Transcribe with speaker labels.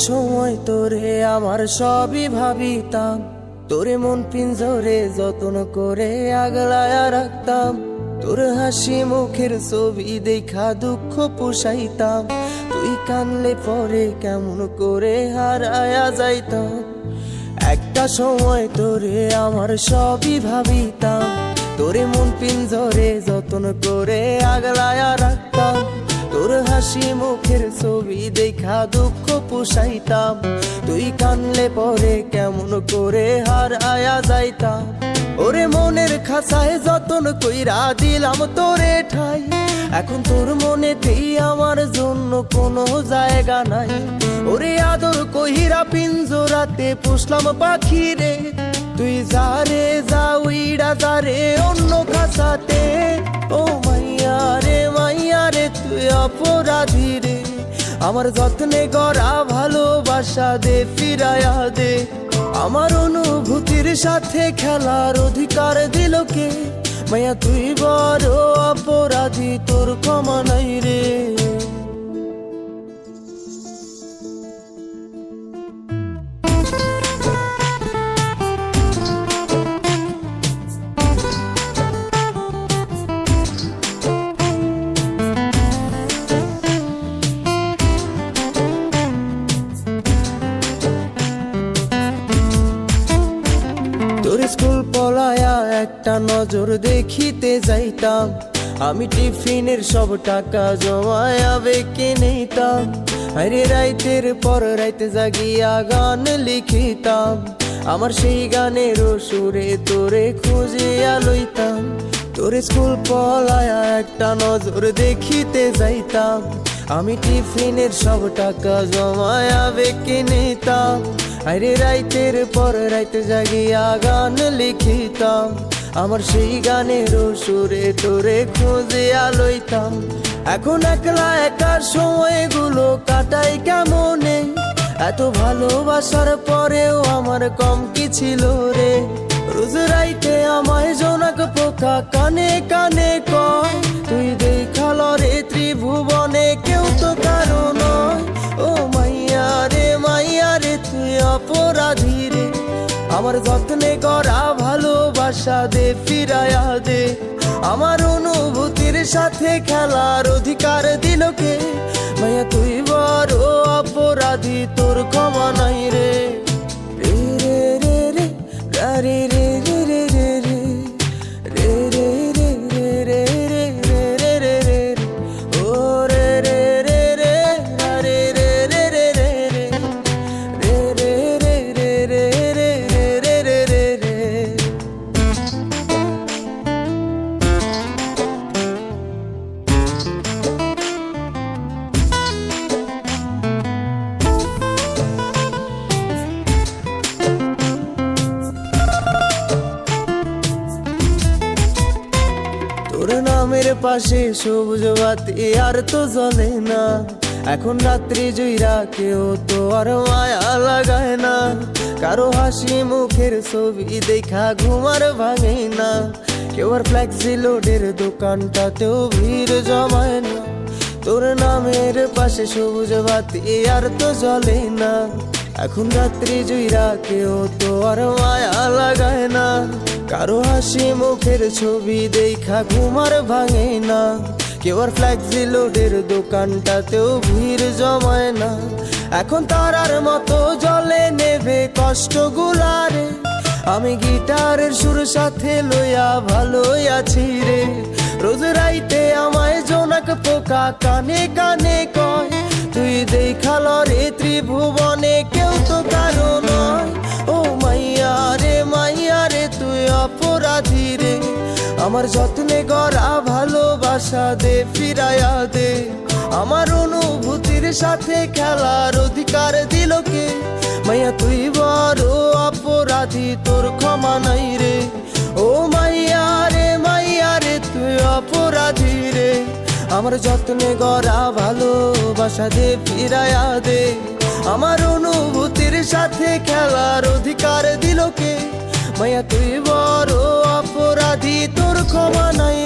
Speaker 1: সময় তোরে আমার সবই ভাবিতাম, তোরে মন পিঞ্জরে যত্ন করে আগলায়া রাখতাম। তোর হাসি মুখের ছবি দেখা দুঃখ পুষাইতাম, তুই কানলে পরে কেমন করে হারায়া যাইতাম। একটা সময় তোরে আমার সবই ভাবিতাম, তোরে মন পিঞ্জরে যত্ন করে আগলায়া রাখতাম। তোর হাসি মুখের ছবি দেখা দুঃখ পুষাইতাম, তুই কানলে পরে কেমন করে হারায়া যাইতাম। ওরে মনের খাঁচায় যতন কইরা দিলাম তোরে ঠাই, এখন তোর মনেতেই আমার জন্য কোনো জায়গা নাই। ওরে আদর কইরা পিঞ্জরাতে পুষলাম পাখি রে, তুই যারে যা উইড়া যারে অন্য খাঁচাতে। ও মাইয়া রে তুই অপরাধী রে, আমার যত্নে গড়া ভালোবাসা দে ফিরায়া দে। আমার অনুভূতির সাথে খেলার অধিকার দিল কে? মাইয়া তুই বড় অপরাধী, তোর ক্ষমা নাই রে। তোর স্কুল পলায়া একটা নজর দেখিতে যাইতাম, আমি টিফিনের সব টাকা জমায়া বেঁকে নিতাম। আরে রাইতের পর রাইতে জাগিয়া গান লিখিতাম, আমার সেই গানের সুরে তোরে খুঁজিয়া লইতাম। তোর স্কুল পলায়া একটা নজর দেখিতে যাইতাম, আমি টিফিনের সব টাকা জমায়া বেঁকে নিতাম। আরে রাইতের পর রাইতে জাগিয়া গান লিখিতাম, আমার সেই গানের সুরে তোরে খুঁজিয়া লইতাম। এখন একলা একা সময়গুলো কাটাই কেমনে, এত ভালোবাসার পরেও আমার কম কি ছিল রে। রোজ রাইতে আমায় জোনাক পোকা কানে কানে কয়, তুই দেখাল রে ত্রিভুবনে কেউ তো কারো নয়। ও মাইয়া রে তুই অপরাধী রে, আমার যত্নে গড়া ভালোবাসা দে ফিরায়া দে। আমার অনুভূতির সাথে খেলার অধিকার দিল কে? মাইয়া তুই বড় অপরাধী, তোর ক্ষমা নাই রে। রে রে রে রে রে রে রে রে রে রে রে রে রে রে রে রে রে ও রে রে রে রে রে রে রে রে রে রে তোর নামের পাশে সবুজ বাতি আর তো জ্বলে না, এখন রাত্রি জুইরা কেউ তো আর মায়া লাগায় না। কারো হাসি মুখের ছবি দেখা ঘুমার ভাঙে না, কেউ আর ফ্লেক্সি লোডের দোকানটাতেও ভিড় জমায় না। তোর নামের পাশে সবুজ বাতি আর তো জ্বলে না, এখন রাত্রি জুইরা কেউ তো আর মায়া লাগায় না। কারো হাসি মুখের ছবি দেখা ঘুমার ভাঙে না, কেউ আর ফ্লেক্সি লোডের দোকানটাতেও ভিড় জমায় না। এখন তারার মতো জলে নেবে কষ্ট গুলারে, আমি গিটারের সুর সাথে লইয়া ভালোই আছি রে। রোজ রাইতে আমায় জোনাক পোকা কানে কানে কয়, তুই দেখাল রে ত্রিভুবনে কেউ তো কারো নয়। ও মাইয়া রে তুই অপরাধী রে, আমার যত্নে গড়া ভালোবাসা দে ফিরায়া দে। আমার অনুভূতির সাথে খেলার অধিকার দিল কে? মাইয়া তুই বড় অপরাধী, তোর ক্ষমা নাই রে। ও মাইয়া রে তুই অপরাধী রে, আমার যত্নে গড়া ভালোবাসা দে ফিরায়া দে। আমার অনুভূতির সাথে খেলার অধিকার দিল কে? মাইয়া তুই বড় অপরাধী, তোর ক্ষমা নাই।